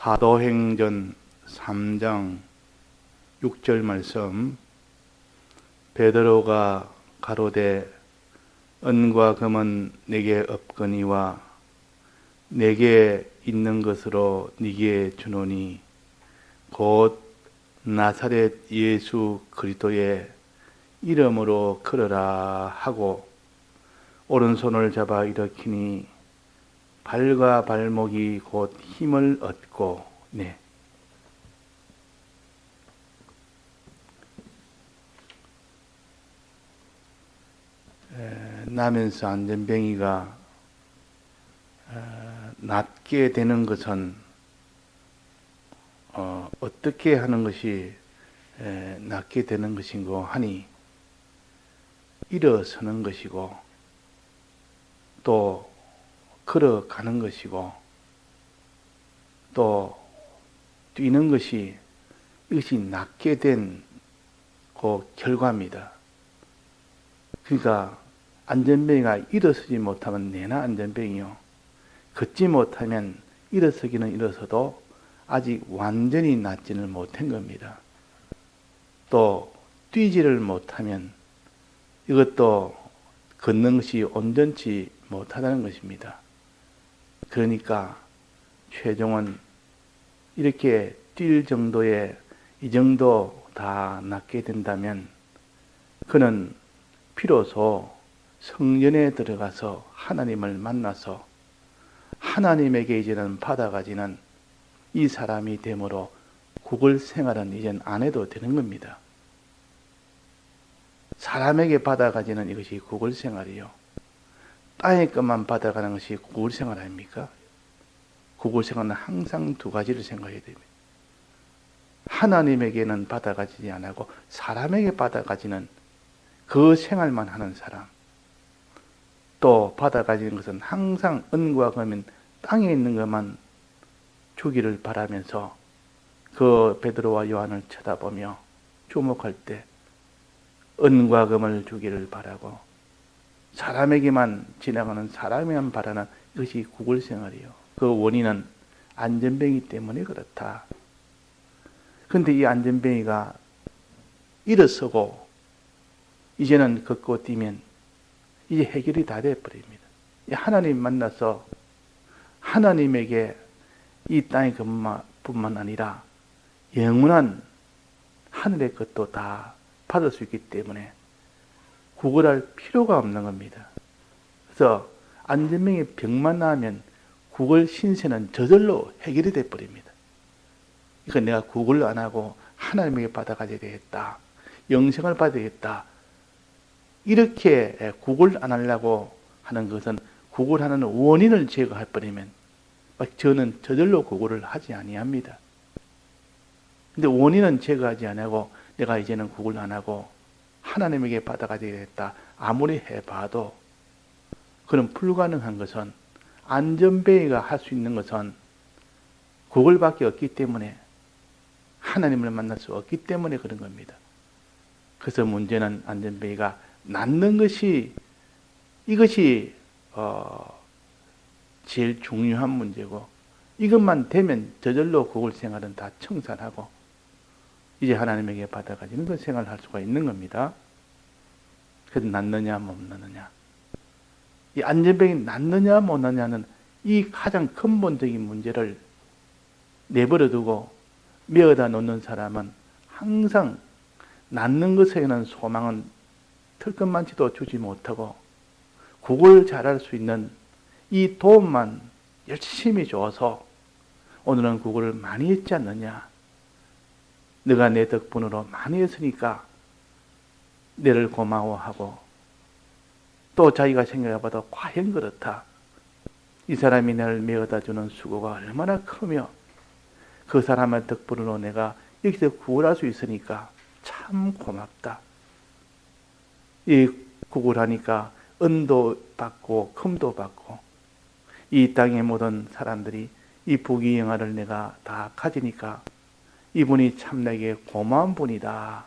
사도행전 3장 6절 말씀. 베드로가 가로되 은과 금은 내게 없거니와 내게 있는 것으로 네게 주노니 곧 나사렛 예수 그리스도의 이름으로 걸으라 하고 오른손을 잡아 일으키니 발과 발목이 곧 힘을 얻고 나면서 안전뱅이가 낫게 되는 것은 어떻게 하는 것이 낫게 되는 것인고 하니 일어서는 것이고 또 걸어가는 것이고 또 뛰는 것이 이것이 낫게 된 그 결과입니다. 그러니까 안전뱅이가 일어서지 못하면 내나 안전뱅이요. 걷지 못하면 일어서기는 일어서도 아직 완전히 낫지는 못한 겁니다. 또 뛰지를 못하면 이것도 걷는 것이 온전치 못하다는 것입니다. 그러니까 최종은 이렇게 뛸 정도의 이 정도 다 낫게 된다면 그는 비로소 성전에 들어가서 하나님을 만나서 하나님에게 이제는 받아가지는 이 사람이 되므로 구걸 생활은 이젠 안 해도 되는 겁니다. 사람에게 받아가지는 이것이 구걸 생활이요. 땅의 것만 받아가는 것이 구걸 생활 아닙니까? 구걸 생활은 항상 두 가지를 생각해야 됩니다. 하나님에게는 받아가지지 않고 사람에게 받아가지는 그 생활만 하는 사람. 또 받아가지는 것은 항상 은과 금인 땅에 있는 것만 주기를 바라면서 그 베드로와 요한을 쳐다보며 주목할 때 은과 금을 주기를 바라고 사람에게만 지나가는 사람에만 바라는 이것이 구걸 생활이요. 그 원인은 안전뱅이 때문에 그렇다. 그런데 이 안전뱅이가 일어서고 이제는 걷고 뛰면 이제 해결이 다 되어버립니다. 하나님 만나서 하나님에게 이 땅의 것뿐만 아니라 영원한 하늘의 것도 다 받을 수 있기 때문에 구걸할 필요가 없는 겁니다. 그래서 안전뱅이 병만 나면 구걸 신세는 저절로 해결이 되어버립니다. 그러니까 내가 구걸 안 하고 하나님에게 받아가야 되겠다. 영생을 받아야겠다. 이렇게 구걸 안 하려고 하는 것은 구걸하는 원인을 제거해버리면 저는 저절로 구걸을 하지 아니합니다. 근데 원인은 제거하지 않고 내가 이제는 구걸 안 하고 하나님에게 받아가야 되겠다. 아무리 해봐도 그런 불가능한 것은 안전뱅이가 할 수 있는 것은 구걸밖에 없기 때문에 하나님을 만날 수 없기 때문에 그런 겁니다. 그래서 문제는 안전뱅이가 낫는 것이 이것이 제일 중요한 문제고 이것만 되면 저절로 구걸 생활은 다 청산하고 이제 하나님에게 받아가지는 그 생활을 할 수가 있는 겁니다. 그래서 낫느냐 못 낫느냐 이 안전뱅이 낫느냐 못 낫느냐는 이 가장 근본적인 문제를 내버려 두고 메어다 놓는 사람은 항상 낫는 것에는 소망은 털끝만치도 주지 못하고 구걸 잘할 수 있는 이 도움만 열심히 줘서 오늘은 구걸을 많이 했지 않느냐. 네가 내 덕분으로 많이 했으니까 너를 고마워하고 또 자기가 생각해봐도 과연 그렇다. 이 사람이 나를 메어다 주는 수고가 얼마나 크며 그 사람의 덕분으로 내가 여기서 구걸할 수 있으니까 참 고맙다. 이 구걸하니까 은도 받고 금도 받고 이 땅의 모든 사람들이 이 부귀영화를 내가 다 가지니까 이분이 참 내게 고마운 분이다.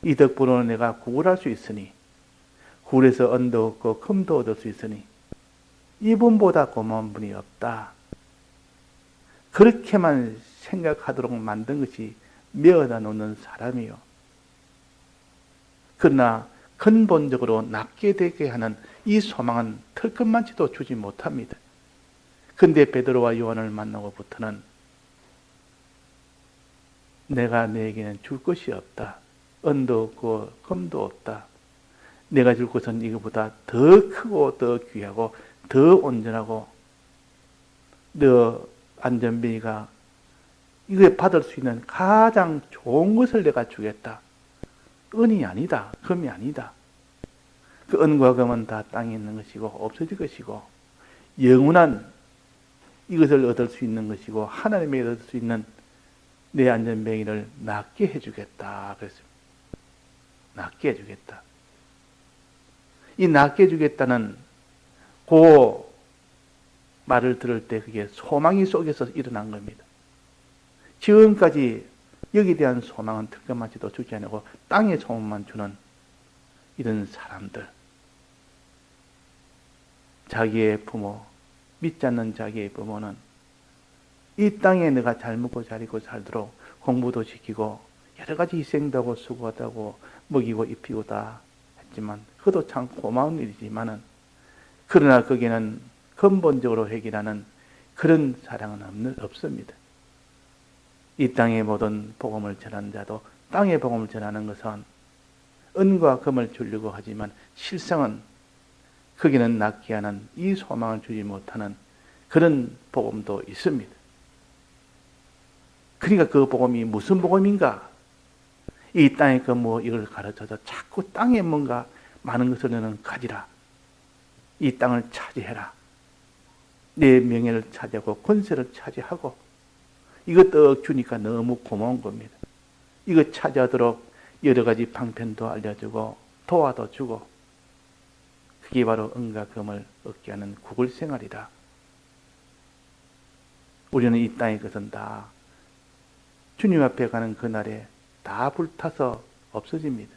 이 덕분으로 내가 구걸할 수 있으니 굴에서 은도 얻고 금도 얻을 수 있으니 이분보다 고마운 분이 없다. 그렇게만 생각하도록 만든 것이 메어다 놓는 사람이요. 그러나 근본적으로 낫게 되게 하는 이 소망은 털끝만치도 주지 못합니다. 근데 베드로와 요한을 만나고부터는 내가 너에게는 줄 것이 없다. 은도 없고 금도 없다. 내가 줄 것은 이거보다 더 크고 더 귀하고 더 온전하고 너 안전뱅이가 이거에 받을 수 있는 가장 좋은 것을 내가 주겠다. 은이 아니다. 금이 아니다. 그 은과 금은 다 땅에 있는 것이고 없어질 것이고 영원한 이것을 얻을 수 있는 것이고 하나님에게 얻을 수 있는 내 안전뱅이를 낫게 해주겠다. 그랬습니다. 낫게 해주겠다. 이 낫게 해주겠다는 그 말을 들을 때 그게 소망이 속에서 일어난 겁니다. 지금까지 여기에 대한 소망은 털끝만치도 주지 않고 땅의 소망만 주는 이런 사람들, 자기의 부모, 믿지 않는 자기의 부모는 이 땅에 내가 잘 먹고 잘 입고 살도록 공부도 시키고 여러 가지 희생도 하고 수고하다고 먹이고 입히고 다 했지만 그것도 참 고마운 일이지만은 그러나 거기는 근본적으로 해결하는 그런 사랑은 없습니다. 이 땅의 모든 복음을 전하는 자도 땅의 복음을 전하는 것은 은과 금을 주려고 하지만 실상은 거기는 낫게 하는 이 소망을 주지 못하는 그런 복음도 있습니다. 그러니까 그 복음이 무슨 복음인가? 이 땅의 그 뭐 이걸 가르쳐서 자꾸 땅에 뭔가 많은 것을 너는 가지라. 이 땅을 차지해라. 내 명예를 차지하고 권세를 차지하고 이것 떡 주니까 너무 고마운 겁니다. 이거 차지하도록 여러 가지 방편도 알려주고 도와도 주고 그게 바로 은과 금을 얻게 하는 구글 생활이다. 우리는 이 땅의 것은 다 주님 앞에 가는 그날에 다 불타서 없어집니다.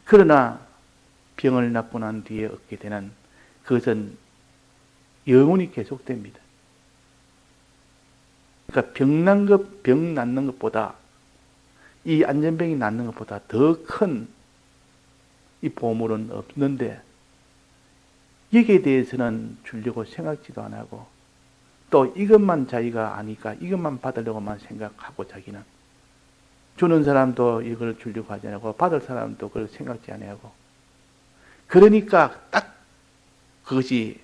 그러나 병을 낫고 난 뒤에 얻게 되는 그것은 영원히 계속됩니다. 그러니까 병 낫는 것보다 이 안전병이 낫는 것보다 더 큰 이 보물은 없는데 여기에 대해서는 주려고 생각지도 안 하고 또 이것만 자기가 아니까 이것만 받으려고만 생각하고 자기는 주는 사람도 이걸 주려고 하지 않고 받을 사람도 그걸 생각지 않고 그러니까 딱 그것이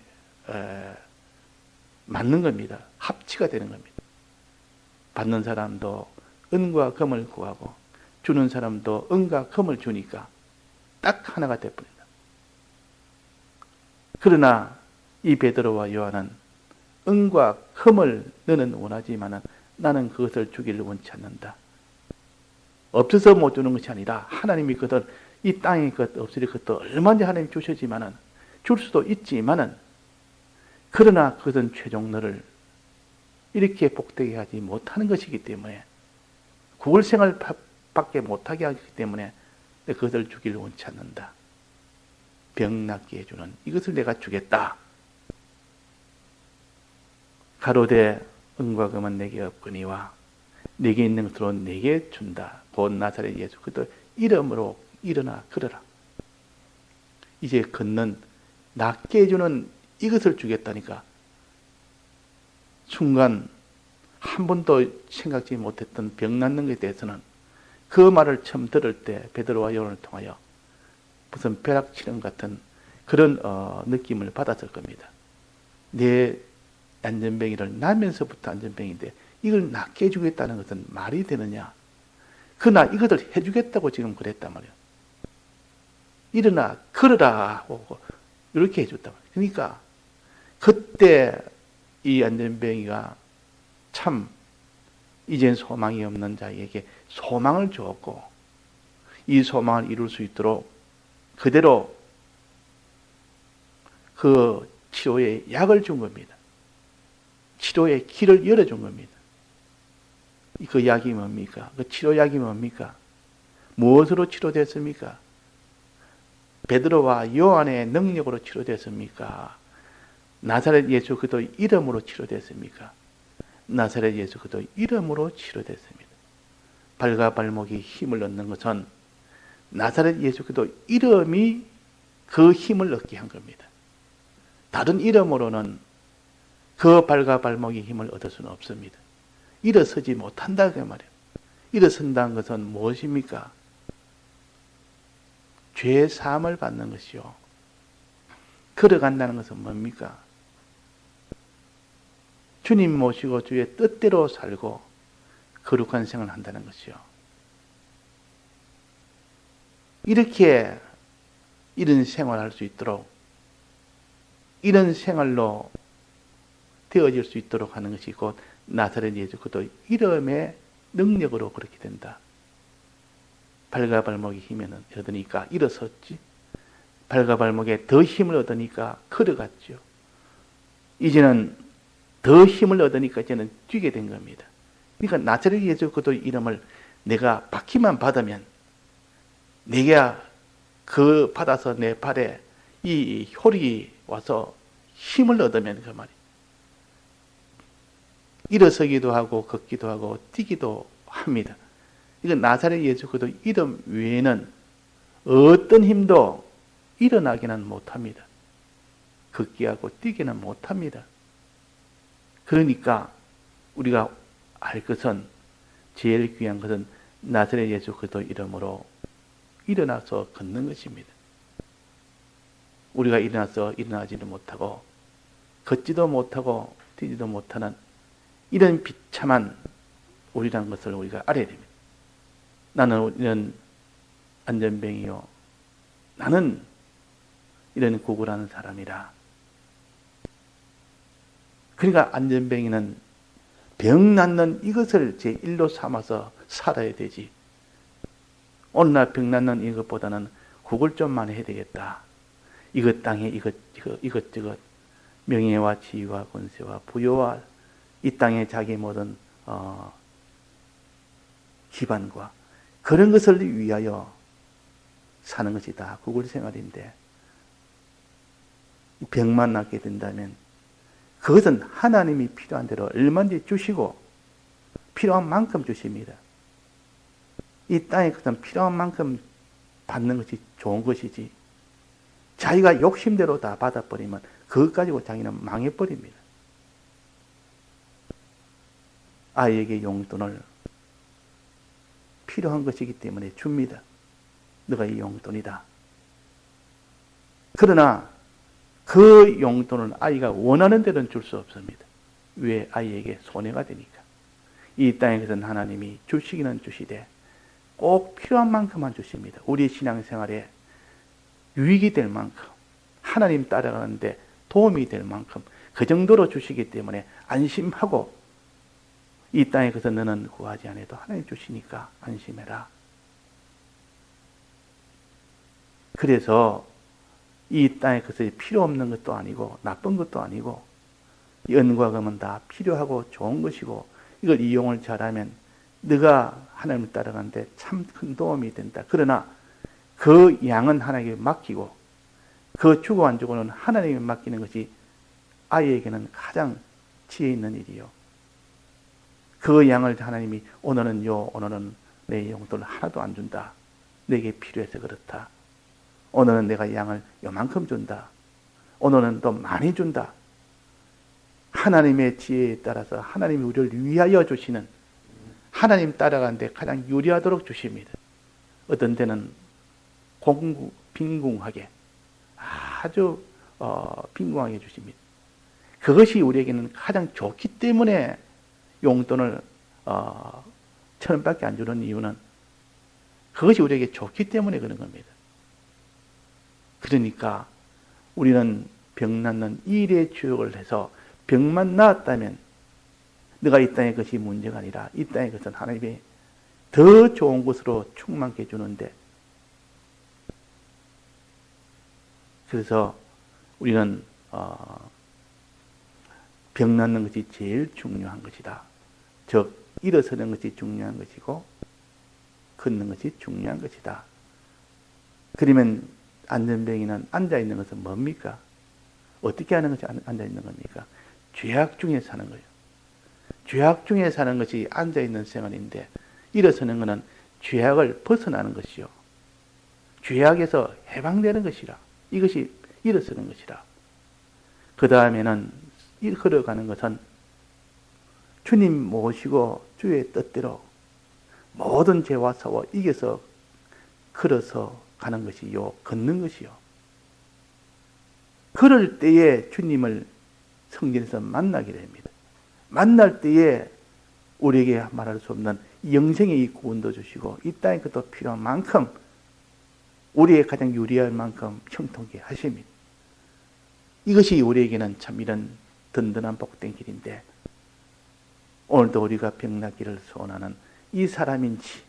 맞는 겁니다. 합치가 되는 겁니다. 받는 사람도 은과 금을 구하고 주는 사람도 은과 금을 주니까 딱 하나가 되어버린다. 그러나 이 베드로와 요한은 은과 금을 너는 원하지만 나는 그것을 주기를 원치 않는다. 없어서 못 주는 것이 아니라 하나님이 그것을 이 땅에 것 없으리 그것도 얼마든지 하나님이 주시지만은 줄 수도 있지만은 그러나 그것은 최종 너를 이렇게 복되게 하지 못하는 것이기 때문에 구걸 생활밖에 못하게 하기 때문에 그것을 주기를 원치 않는다. 병 낫게 해주는 이것을 내가 주겠다. 가로되 은과 금은 내게 없거니와 내게 있는 것으로 내게 준다. 곧 나사렛 예수 그도 이름으로 일어나 걸어라. 이제 걷는 낫게 해주는 이것을 주겠다니까 순간 한 번도 생각지 못했던 병 낫는 것에 대해서는 그 말을 처음 들을 때 베드로와 요한을 통하여 무슨 벼락치는 같은 그런 느낌을 받았을 겁니다. 내 안전병이를 나면서부터 안전병인데 이걸 낫게 해주겠다는 것은 말이 되느냐? 그러나 이것을 해주겠다고 지금 그랬단 말이에요. 일어나 걸어라 하고 이렇게 해줬단 말이에요. 그러니까 그때 이 안전병이가 참 이젠 소망이 없는 자에게 소망을 주었고 이 소망을 이룰 수 있도록 그대로 그 치료의 약을 준 겁니다. 치료의 길을 열어준 겁니다. 그 약이 뭡니까? 그 치료약이 뭡니까? 무엇으로 치료됐습니까? 베드로와 요한의 능력으로 치료됐습니까? 나사렛 예수 그리스도 이름으로 치료됐습니까? 나사렛 예수 그리스도 이름으로 치료됐습니다. 발과 발목이 힘을 얻는 것은 나사렛 예수 그리스도 이름이 그 힘을 얻게 한 겁니다. 다른 이름으로는 그 발과 발목이 힘을 얻을 수는 없습니다. 일어서지 못한다 그 말이에요. 일어선다는 것은 무엇입니까? 죄 사함을 받는 것이요. 걸어간다는 것은 뭡니까? 주님 모시고 주의 뜻대로 살고 거룩한 생활을 한다는 것이요. 이렇게 이런 생활을 할 수 있도록, 이런 생활로 되어질 수 있도록 하는 것이 곧 나사렛 예수 그리스도 이름의 능력으로 그렇게 된다. 발과 발목이 힘을 얻으니까 일어섰지. 발과 발목에 더 힘을 얻으니까 걸어갔죠. 이제는 더 힘을 얻으니까 이제는 뛰게 된 겁니다. 그러니까 나사렛 예수 그리스도 이름을 내가 받기만 받으면 내가 그 받아서 내 발에 이 혈이 와서 힘을 얻으면 그 말이에요. 일어서기도 하고 걷기도 하고 뛰기도 합니다. 이건 나사렛 예수 그리스도 이름 외에는 어떤 힘도 일어나기는 못합니다. 걷기하고 뛰기는 못합니다. 그러니까 우리가 알 것은, 제일 귀한 것은 나사렛 예수 그리스도 이름으로 일어나서 걷는 것입니다. 우리가 일어나지도 못하고 걷지도 못하고 뛰지도 못하는 이런 비참한 우리라는 것을 우리가 알아야 됩니다. 나는 이런 안전병이요, 나는 이런 구구라는 사람이라. 그러니까 안전병이는 병 낫는 이것을 제1로 삼아서 살아야 되지. 오늘날 병 낫는 이것보다는 구걸 좀 많이 해야 되겠다. 이것 땅에 이것저것 명예와 지위와 권세와 부여와 이 땅에 자기 모든 기반과 그런 것을 위하여 사는 것이 다 구걸 생활인데, 병만 낫게 된다면 그것은 하나님이 필요한 대로 얼마든지 주시고 필요한 만큼 주십니다. 이 땅에 그것은 필요한 만큼 받는 것이 좋은 것이지, 자기가 욕심대로 다 받아버리면 그것 가지고 자기는 망해버립니다. 아이에게 용돈을 필요한 것이기 때문에 줍니다. 너가 이 용돈이다. 그러나 그 용돈은 아이가 원하는 대로는 줄 수 없습니다. 왜? 아이에게 손해가 되니까. 이 땅에서는 하나님이 주시기는 주시되 꼭 필요한 만큼만 주십니다. 우리 신앙생활에 유익이 될 만큼, 하나님 따라가는데 도움이 될 만큼 그 정도로 주시기 때문에 안심하고, 이 땅에 그래서 너는 구하지 않아도 하나님 주시니까 안심해라. 그래서 이 땅에 그래서 필요 없는 것도 아니고 나쁜 것도 아니고 은과 금은 다 필요하고 좋은 것이고, 이걸 이용을 잘하면 네가 하나님을 따라가는데 참 큰 도움이 된다. 그러나 그 양은 하나님께 맡기고 그 주고 안 주고는 하나님께 맡기는 것이 아이에게는 가장 지혜 있는 일이요. 그 양을 하나님이 오늘은 내 용돈을 하나도 안 준다. 내게 필요해서 그렇다. 오늘은 내가 양을 요만큼 준다. 오늘은 더 많이 준다. 하나님의 지혜에 따라서 하나님이 우리를 위하여 주시는, 하나님 따라가는데 가장 유리하도록 주십니다. 어떤 때는 빈궁하게, 아주 빈궁하게 주십니다. 그것이 우리에게는 가장 좋기 때문에 용돈을 1,000원밖에 안 주는 이유는 그것이 우리에게 좋기 때문에 그런 겁니다. 그러니까 우리는 병 낫는 일의 주역을 해서 병만 나았다면 네가 이 땅의 것이 문제가 아니라 이 땅의 것은 하나님이 더 좋은 것으로 충만케 해주는데, 그래서 우리는 병 낫는 것이 제일 중요한 것이다. 즉 일어서는 것이 중요한 것이고 걷는 것이 중요한 것이다. 그러면 안전병이는 앉아있는 것은 뭡니까? 어떻게 하는 것이 앉아있는 겁니까? 죄악 중에 사는 거예요. 죄악 중에 사는 것이 앉아있는 생활인데, 일어서는 것은 죄악을 벗어나는 것이요, 죄악에서 해방되는 것이라. 이것이 일어서는 것이라. 그 다음에는 걸어가는 것은 주님 모시고 주의 뜻대로 모든 죄와 사와 이겨서 걸어서 가는 것이요, 걷는 것이요. 그럴 때에 주님을 성전에서 만나게 됩니다. 만날 때에 우리에게 말할 수 없는 영생의 이 구원도 주시고 이 땅에 것도 필요한 만큼 우리의 가장 유리할 만큼 형통케 하십니다. 이것이 우리에게는 참 이런 든든한 복된 길인데, 오늘도 우리가 병나기를 소원하는 이 사람인지,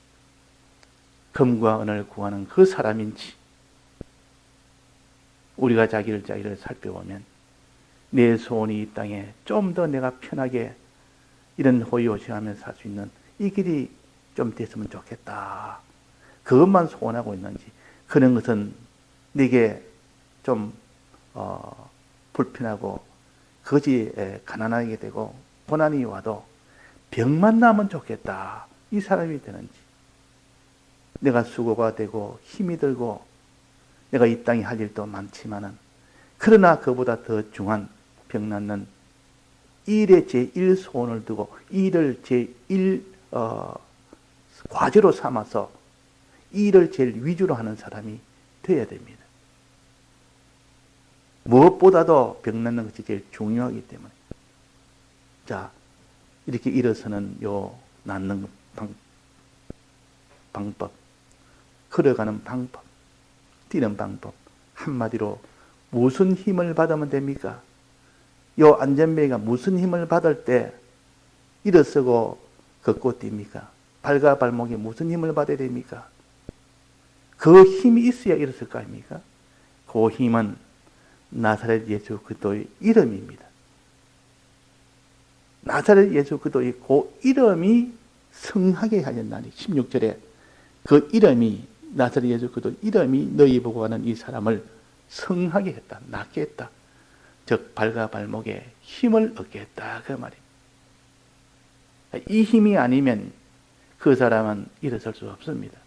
금과 은을 구하는 그 사람인지, 우리가 자기를 살펴보면 내 소원이 이 땅에 좀 더 내가 편하게 이런 호의호식하면서 살 수 있는 이 길이 좀 됐으면 좋겠다, 그것만 소원하고 있는지, 그런 것은 내게 좀 불편하고 그것이 가난하게 되고 고난이 와도 병만 나면 좋겠다, 이 사람이 되는지, 내가 수고가 되고 힘이 들고 내가 이 땅에 할 일도 많지만은, 그러나 그보다 더 중한 병 낫는 일의 제1 소원을 두고 이 일을 제1 과제로 삼아서 이 일을 제일 위주로 하는 사람이 되어야 됩니다. 무엇보다도 병 낫는 것이 제일 중요하기 때문에. 자, 이렇게 일어서는 요 낫는 방법, 걸어가는 방법, 뛰는 방법, 한마디로 무슨 힘을 받으면 됩니까? 요 안전벨트가 무슨 힘을 받을 때 일어서고 걷고 뜁니까? 발과 발목에 무슨 힘을 받아야 됩니까? 그 힘이 있어야 일어설 거 아닙니까? 그 힘은 나사렛 예수 그리스도의 이름입니다. 나사렛 예수 그리스도의 그 이름이 성하게 하였나니, 16절에 그 이름이, 나사렛 예수 그리스도 이름이 너희 보고 가는 이 사람을 성하게 했다, 낫게 했다. 즉 발과 발목에 힘을 얻게 했다, 그 말입니다. 이 힘이 아니면 그 사람은 일어설 수 없습니다.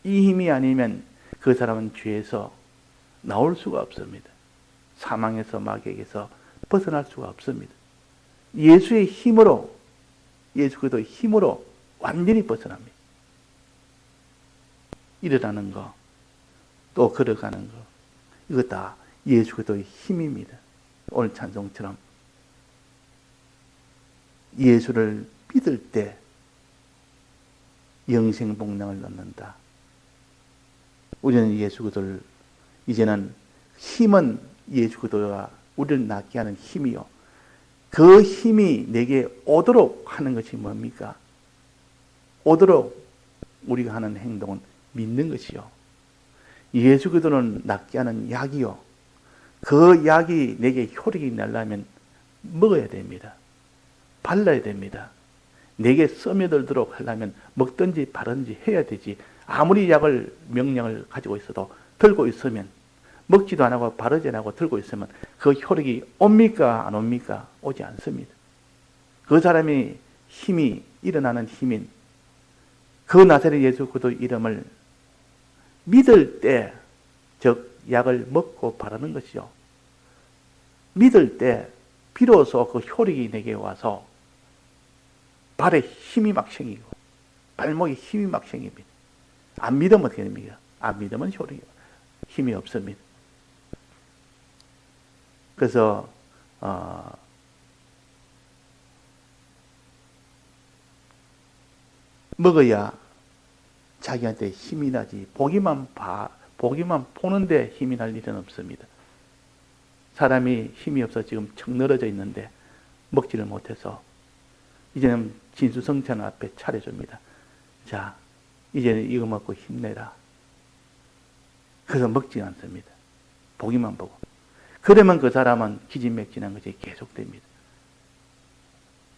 이 힘이 아니면 그 사람은 죄에서 나올 수가 없습니다. 사망에서, 마귀에게서 벗어날 수가 없습니다. 예수의 힘으로, 예수 그리스도의 힘으로 완전히 벗어납니다. 일어나는 거, 또 걸어가는 거, 이거 다 예수 그리스도의 힘입니다. 오늘 찬송처럼 예수를 믿을 때 영생 복락을 얻는다. 우리는 예수 그리스도를, 이제는 힘은 예수 그리스도가 우리를 낫게 하는 힘이요, 그 힘이 내게 오도록 하는 것이 뭡니까? 오도록 우리가 하는 행동은 믿는 것이요, 예수 그리스도는 낫게 하는 약이요, 그 약이 내게 효력이 나려면 먹어야 됩니다. 발라야 됩니다. 내게 스며들도록 하려면 먹든지 바르든지 해야 되지. 아무리 약을, 명령을 가지고 있어도 들고 있으면, 먹지도 안 하고 바르지 안 하고 들고 있으면 그 효력이 옵니까 안 옵니까? 오지 않습니다. 그 사람이 힘이, 일어나는 힘인 그 나사렛 예수 그리스도 이름을 믿을 때, 즉 약을 먹고 바르는 것이죠. 믿을 때 비로소 그 효력이 내게 와서 발에 힘이 막 생기고 발목에 힘이 막 생깁니다. 안 믿으면 어떻게 됩니까? 안 믿으면 효력이, 힘이 없습니다. 그래서 먹어야 자기한테 힘이 나지, 보기만 보는데 힘이 날 일은 없습니다. 사람이 힘이 없어 지금 척 늘어져 있는데 먹지를 못해서 이제는 진수성찬 앞에 차려줍니다. 자, 이제는 이거 먹고 힘내라. 그래서 먹지 않습니다. 보기만 보고. 그러면 그 사람은 기진맥진한 것이 계속됩니다.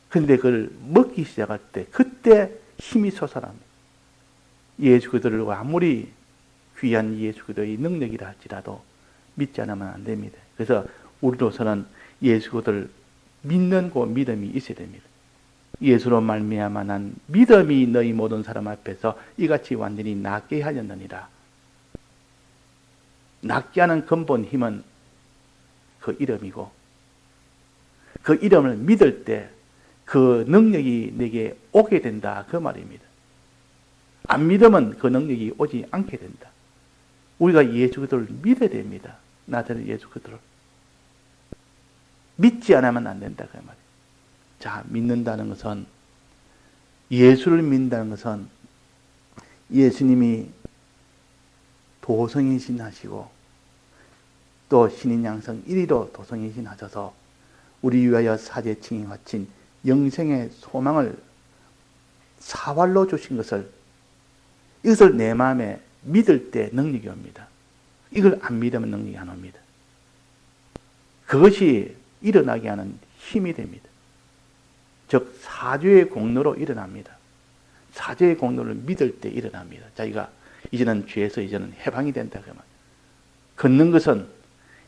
그런데 그걸 먹기 시작할 때 그때 힘이 솟아납니다. 예수 그리스도를 아무리 귀한 예수 그리스도의 능력이라 할지라도 믿지 않으면 안 됩니다. 그래서 우리로서는 예수 그리스도를 믿는 그 믿음이 있어야 됩니다. 예수로 말미암아 난 믿음이 너희 모든 사람 앞에서 이같이 완전히 낫게 하였느니라. 낫게 하는 근본 힘은 그 이름이고, 그 이름을 믿을 때 그 능력이 내게 오게 된다, 그 말입니다. 안 믿으면 그 능력이 오지 않게 된다. 우리가 예수 그리스도를 믿어야 됩니다. 나사렛 예수 그리스도를 믿지 않으면 안 된다, 그 말이에요. 자, 믿는다는 것은, 예수를 믿는다는 것은 예수님이 도성이신 하시고 또 신인 양성 1위로 도성이신 하셔서 우리 위하여 사제 칭의 바친 영생의 소망을 사활로 주신 것을, 이것을 내 마음에 믿을 때 능력이 옵니다. 이걸 안 믿으면 능력이 안 옵니다. 그것이 일어나게 하는 힘이 됩니다. 즉 사죄의 공로로 일어납니다. 사죄의 공로를 믿을 때 일어납니다. 자기가 이제는 죄에서 이제는 해방이 된다, 그 말. 걷는 것은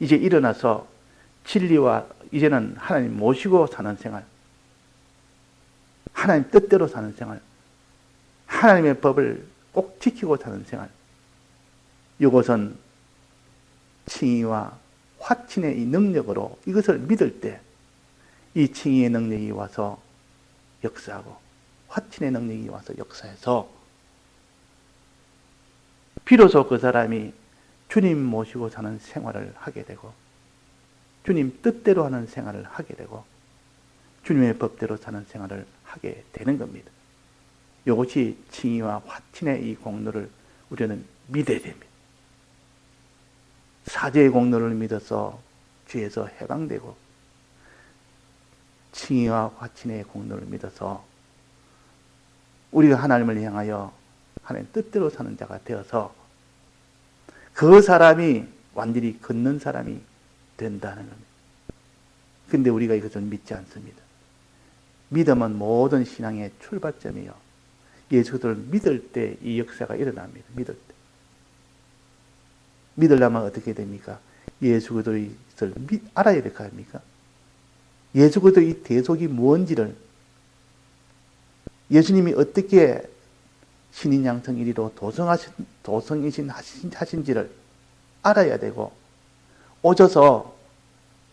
이제 일어나서 진리와 이제는 하나님 모시고 사는 생활, 하나님 뜻대로 사는 생활, 하나님의 법을 꼭 지키고 사는 생활, 이것은 칭의와 화친의 이 능력으로 이것을 믿을 때 이 칭의의 능력이 와서 역사하고 화친의 능력이 와서 역사해서 비로소 그 사람이 주님 모시고 사는 생활을 하게 되고 주님 뜻대로 하는 생활을 하게 되고 주님의 법대로 사는 생활을 하게 되는 겁니다. 이것이 칭의와 화친의 이 공로를 우리는 믿어야 됩니다. 사죄의 공로를 믿어서 죄에서 해방되고 칭의와 화친의 공로를 믿어서 우리가 하나님을 향하여 하나님 뜻대로 사는 자가 되어서 그 사람이 완전히 걷는 사람이 된다는 겁니다. 근데 우리가 이것을 믿지 않습니다. 믿음은 모든 신앙의 출발점이요. 예수 그리스도를 믿을 때 이 역사가 일어납니다. 믿을 때. 믿으려면 어떻게 됩니까? 예수 그리스도를 알아야 될 거 아닙니까? 예수 그리스도의 대속이 무엇인지를, 예수님이 어떻게 신인 양성 1위로 도성이신 하신지를 알아야 되고, 오셔서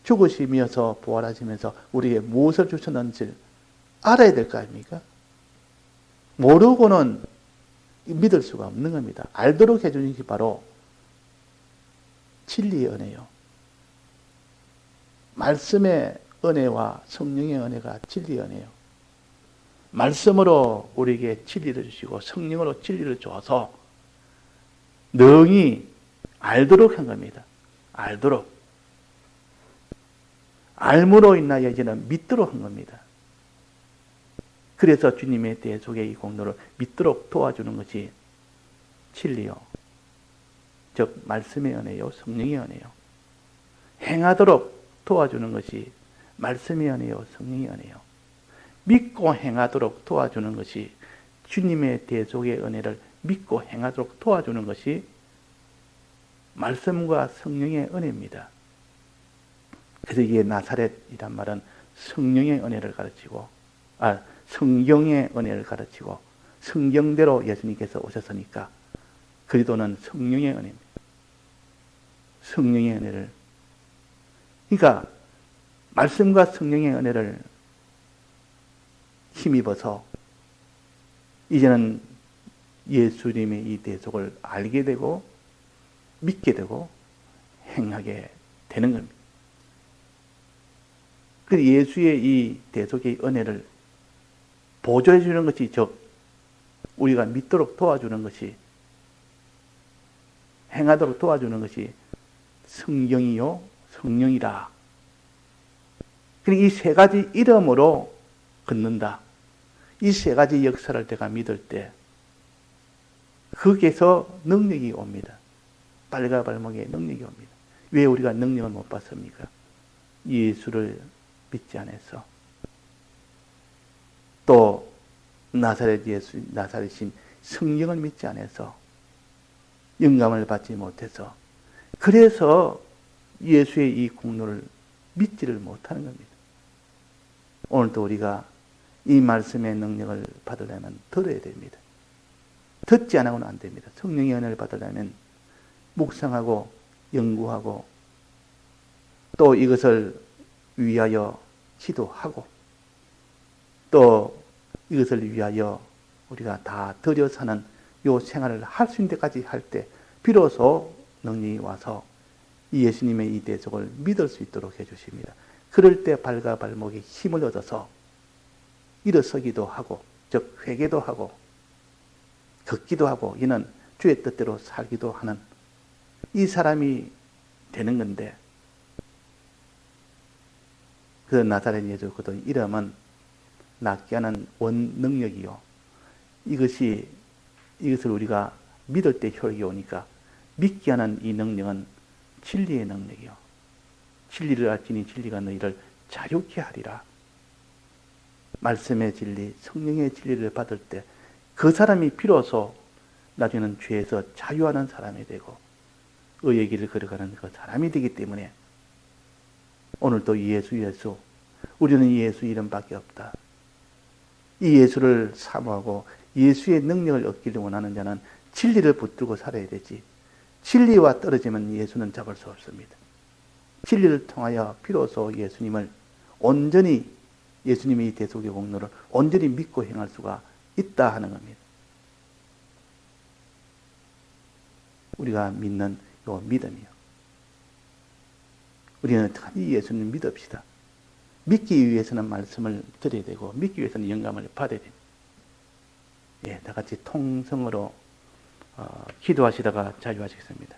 죽으시면서 부활하시면서 우리에게 무엇을 주셨는지를 알아야 될 거 아닙니까? 모르고는 믿을 수가 없는 겁니다. 알도록 해주는 게 바로 진리의 은혜요. 말씀의 은혜와 성령의 은혜가 진리의 은혜요. 말씀으로 우리에게 진리를 주시고 성령으로 진리를 줘서 능히 알도록 한 겁니다. 알도록. 알므로 인하여 이제는 믿도록 한 겁니다. 그래서 주님의 대속의 이 공로를 믿도록 도와주는 것이 진리요. 즉 말씀의 은혜요, 성령의 은혜요. 행하도록 도와주는 것이 말씀의 은혜요, 성령의 은혜요. 믿고 행하도록 도와주는 것이 주님의 대속의 은혜를 믿고 행하도록 도와주는 것이 말씀과 성령의 은혜입니다. 그래서 이게 나사렛이란 말은 성령의 은혜를 가르치고, 성경의 은혜를 가르치고 성경대로 예수님께서 오셨으니까 그리스도는 성령의 은혜입니다. 성령의 은혜를, 그러니까 말씀과 성령의 은혜를 힘입어서 이제는 예수님의 이 대속을 알게 되고 믿게 되고 행하게 되는 겁니다. 그 예수의 이 대속의 은혜를 보조해 주는 것이, 즉 우리가 믿도록 도와주는 것이, 행하도록 도와주는 것이 성경이요 성령이라. 그러니까 이 세 가지 이름으로 걷는다. 이 세 가지 역사를 내가 믿을 때 거기에서 능력이 옵니다. 발과 발목에 능력이 옵니다. 왜 우리가 능력을 못 받습니까? 예수를 믿지 않아서. 또 나사렛신 성령을 믿지 않아서 영감을 받지 못해서, 그래서 예수의 이 공로를 믿지를 못하는 겁니다. 오늘도 우리가 이 말씀의 능력을 받으려면 들어야 됩니다. 듣지 않고는 안 됩니다. 성령의 은혜를 받으려면 묵상하고 연구하고 또 이것을 위하여 기도하고 또 이것을 위하여 우리가 다 들여 사는 요 생활을 할 수 있는 데까지 할 때 비로소 능력이 와서 이 예수님의 이 대속을 믿을 수 있도록 해주십니다. 그럴 때 발과 발목에 힘을 얻어서 일어서기도 하고 즉 회개도 하고 걷기도 하고 이는 주의 뜻대로 살기도 하는 이 사람이 되는 건데 그 나사렛 예수 그 이름은 낫게 하는 원능력이요. 이것을 우리가 믿을 때 효력이 오니까 믿게 하는 이 능력은 진리의 능력이요. 진리를 알지니 진리가 너희를 자유케 하리라. 말씀의 진리, 성령의 진리를 받을 때 그 사람이 비로소 나중에는 죄에서 자유하는 사람이 되고 의의 길을 걸어가는 그 사람이 되기 때문에 오늘도 예수 우리는 이 예수 이름밖에 없다. 이 예수를 사모하고 예수의 능력을 얻기를 원하는 자는 진리를 붙들고 살아야 되지. 진리와 떨어지면 예수는 잡을 수 없습니다. 진리를 통하여 비로소 예수님을 온전히 예수님의 대속의 공로를 온전히 믿고 행할 수가 있다 하는 겁니다. 우리가 믿는 요 믿음이요. 우리는 이 예수님 믿읍시다. 믿기 위해서는 말씀을 드려야 되고 믿기 위해서는 영감을 받아야 됩니다. 예, 다 같이 통성으로 기도하시다가 자유하시겠습니다.